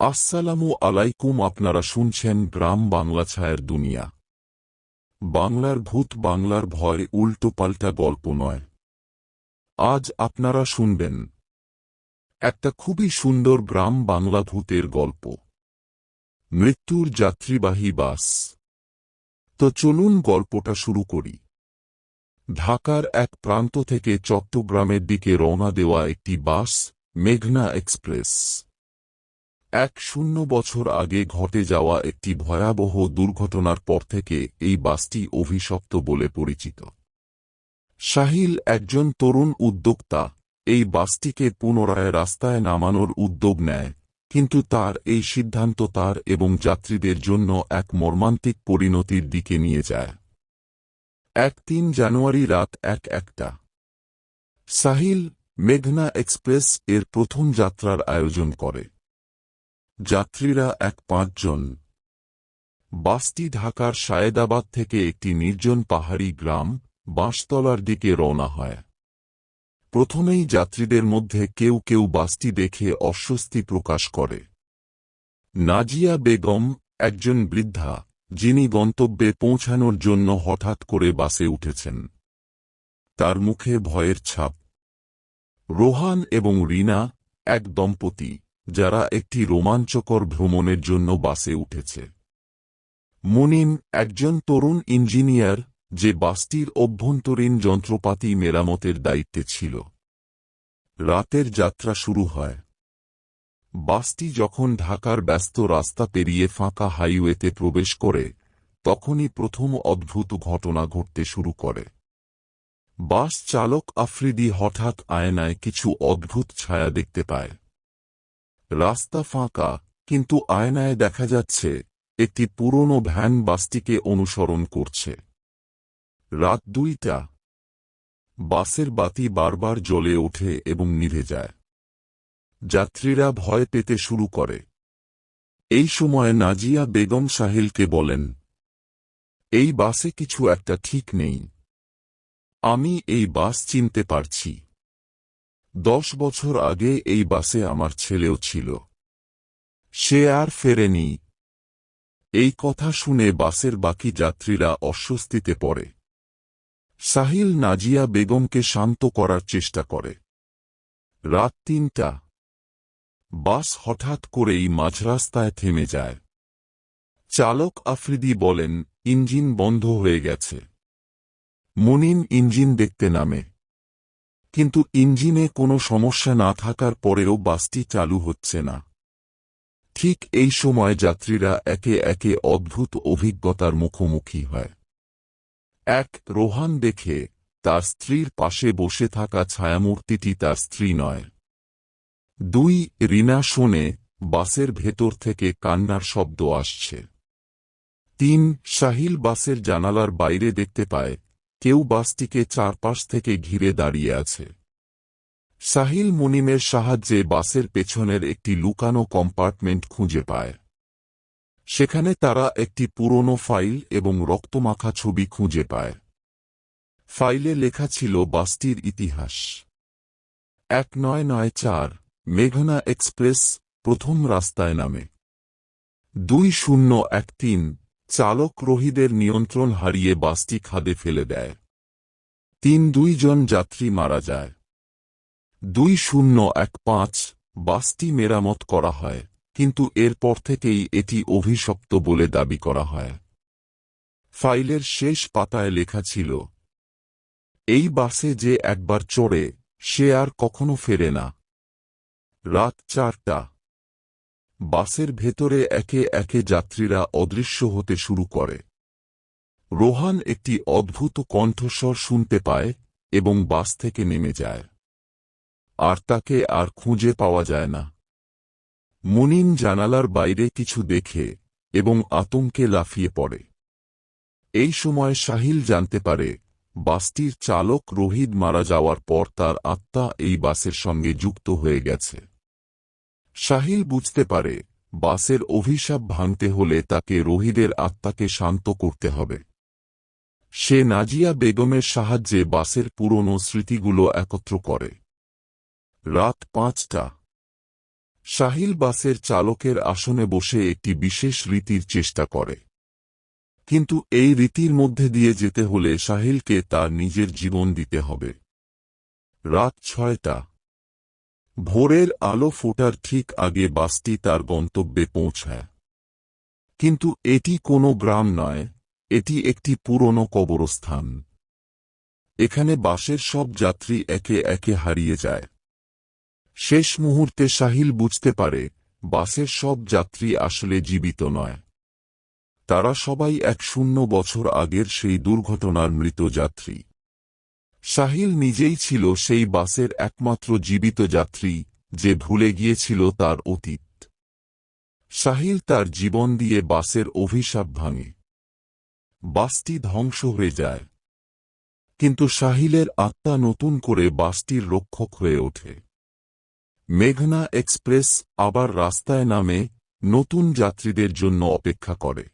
আসসালামু আলাইকুম। আপনারা শুনছেন গ্রাম বাংলা ছায়ার দুনিয়া। বাংলার ভূত, বাংলার ভয়, উল্টো পাল্টা গল্প নয়। আজ আপনারা শুনবেন একটা খুবই সুন্দর গ্রাম বাংলা ভূতের গল্প, মৃত্যুর যাত্রীবাহী বাস। তো চলুন গল্পটা শুরু করি। ঢাকার এক প্রান্ত থেকে চট্টগ্রামের দিকে রওনা দেওয়া একটি বাস, মেঘনা এক্সপ্রেস। ১০০ বছর আগে ঘটে যাওয়া একটি ভয়াবহ দুর্ঘটনার পর থেকে এই বাসটি অভিশপ্ত বলে পরিচিত। সাহিল একজন তরুণ উদ্যোক্তা, এই বাসটিকে পুনরায় রাস্তায় নামানোর উদ্যোগ নেয়, কিন্তু তার এই সিদ্ধান্ত তার এবং যাত্রীদের জন্য এক মর্মান্তিক পরিণতির দিকে নিয়ে যায়। ৩ জানুয়ারি রাত ১টা সাহিল মেঘনা এক্সপ্রেস এর প্রথম যাত্রার আয়োজন করে। যাত্রীরা ৫ জন। বাসটি ঢাকার সায়েদাবাদ থেকে একটি নির্জন পাহাড়ি গ্রাম বাঁশতলার দিকে রওনা হয়। প্রথমেই যাত্রীদের মধ্যে কেউ কেউ বাসটি দেখে অস্বস্তি প্রকাশ করে। নাজিয়া বেগম একজন বৃদ্ধা, যিনি গন্তব্যে পৌঁছানোর জন্য হঠাৎ করে বাসে উঠেছেন। তার মুখে ভয়ের ছাপ। রোহান এবং রিনা এক দম্পতি, যারা একটি রোমাঞ্চকর ভ্রমণের জন্য বাসে উঠেছে। মুনিম একজন তরুণ ইঞ্জিনিয়ার, যে বাসটির অভ্যন্তরীণ যন্ত্রপাতি মেরামতের দায়িত্বে ছিল। রাতের যাত্রা শুরু হয়। বাসটি যখন ঢাকার ব্যস্ত রাস্তা পেরিয়ে ফাঁকা হাইওয়েতে প্রবেশ করে, তখনই প্রথম অদ্ভুত ঘটনা ঘটতে শুরু করে। বাস চালক আফ্রিদি হঠাৎ আয়নায় কিছু অদ্ভুত ছায়া দেখতে পায়। রাস্তা ফাঁকা, কিন্তু আয়নায় দেখা যাচ্ছে একটি পুরনো ভ্যান বাসটিকে অনুসরণ করছে। রাত ২টা। বাসের বাতি বারবার জ্বলে ওঠে এবং নিভে যায়। যাত্রীরা ভয় পেতে শুরু করে। এই সময় নাজিয়া বেগম সাহিলকে বলেন, এই বাসে কিছু একটা ঠিক নেই। আমি এই বাস চিনতে পারছি। ১০ বছর আগে এই বাসে আমার ছেলেও ছিল। সে আর ফেরেনি। এই কথা শুনে বাসের বাকি যাত্রীরা অস্বস্তিতে পড়ে। সাহিল নাজিয়া বেগমকে শান্ত করার চেষ্টা করে। রাত ৩টা। বাস হঠাৎ করেই মাঝরাস্তায় থেমে যায়। চালক আফ্রিদি বলেন, ইঞ্জিন বন্ধ হয়ে গেছে। মুনিম ইঞ্জিন দেখতে নামে, কিন্তু ইঞ্জিনে কোনো সমস্যা না থাকার পরেও বাসটি চালু হচ্ছে না। ঠিক এই সময় যাত্রীরা একে একে অদ্ভুত অভিজ্ঞতার মুখোমুখি হয়। রোহান দেখে তার স্ত্রীর পাশে বসে থাকা ছায়ামূর্তিটি তার স্ত্রী নয়। ২ রিনা শোনে বাসের ভেতর থেকে কান্নার শব্দ আসছে। ৩ সাহিল বাসের জানালার বাইরে দেখতে পায় কেউ বাসটিকে চারপাশ থেকে ঘিরে দাঁড়িয়ে আছে। সাহিল মুনিমের সাহায্যে বাসের পেছনের একটি লুকানো কম্পার্টমেন্ট খুঁজে পায়। সেখানে তারা একটি পুরনো ফাইল এবং রক্তমাখা ছবি খুঁজে পায়। ফাইলে লেখা ছিল বাসটির ইতিহাস। ১৯৯৪ মেঘনা এক্সপ্রেস প্রথম রাস্তায় নামে। ২০১৩ চালক রহিদের নিয়ন্ত্রণ হারিয়ে বাসটি খাদে ফেলে দেয়। ২ জন যাত্রী মারা যায়। ২০১৫ বাসটি মেরামত করা হয়, কিন্তু এরপর থেকেই এটি অভিশপ্ত বলে দাবি করা হয়। ফাইলের শেষ পাতায় লেখা ছিল, এই বাসে যে একবার চড়ে সে আর কখনো ফেরে না। রাত ৪টা। বাসের ভেতরে একে একে যাত্রীরা অদৃশ্য হতে শুরু করে। রোহান একটি অদ্ভুত কণ্ঠস্বর শুনতে পায় এবং বাস থেকে নেমে যায়। আর তাকে আর খুঁজে পাওয়া যায় না। মুনিম জানালার বাইরে কিছু দেখে এবং আতঙ্কে লাফিয়ে পড়ে। এই সময় সাহিল জানতে পারে বাসটির চালক রহিদ মারা যাওয়ার পর তার আত্মা এই বাসের সঙ্গে যুক্ত হয়ে গেছে। সাহিল বুঝতে পারে বাসের অভিশাপ ভাঙতে হলে তাকে রহিদের আত্মাকে শান্ত করতে হবে। সে নাজিয়া বেগমের সাহায্যে বাসের পুরনো স্মৃতিগুলো একত্র করে। রাত ৫টা। সাহিল বাসের চালকের আসনে বসে একটি বিশেষ রীতির চেষ্টা করে। কিন্তু এই রীতির মধ্যে দিয়ে যেতে হলে সাহিলকে তার নিজের জীবন দিতে হবে। রাত 6টা। ভোরের আলো ফোটার ঠিক আগে বাসটি তার গন্তব্যে পৌঁছায়। কিন্তু এটি কোনো গ্রাম নয়, এটি একটি পুরনো কবরস্থান। এখানে বাসের সব যাত্রী একে একে হারিয়ে যায়। শেষ মুহূর্তে সাহিল বুঝতে পারে বাসের সব যাত্রী আসলে জীবিত নয়। তারা সবাই 100 বছর আগের সেই দুর্ঘটনার মৃত যাত্রী। সাহিল নিজেই ছিল সেই বাসের একমাত্র জীবিত যাত্রী যে ভুলে গিয়েছিল তার অতীত। সাহিল তার জীবন দিয়ে বাসের অভিশাপ ভাঙে। বাসটি ধ্বংস হয়ে যায়, কিন্তু সাহিলের আত্মা নতুন করে বাসটির রক্ষক হয়ে ওঠে। মেঘনা এক্সপ্রেস আবার রাস্তায় নামে, নতুন যাত্রীদের জন্য অপেক্ষা করে।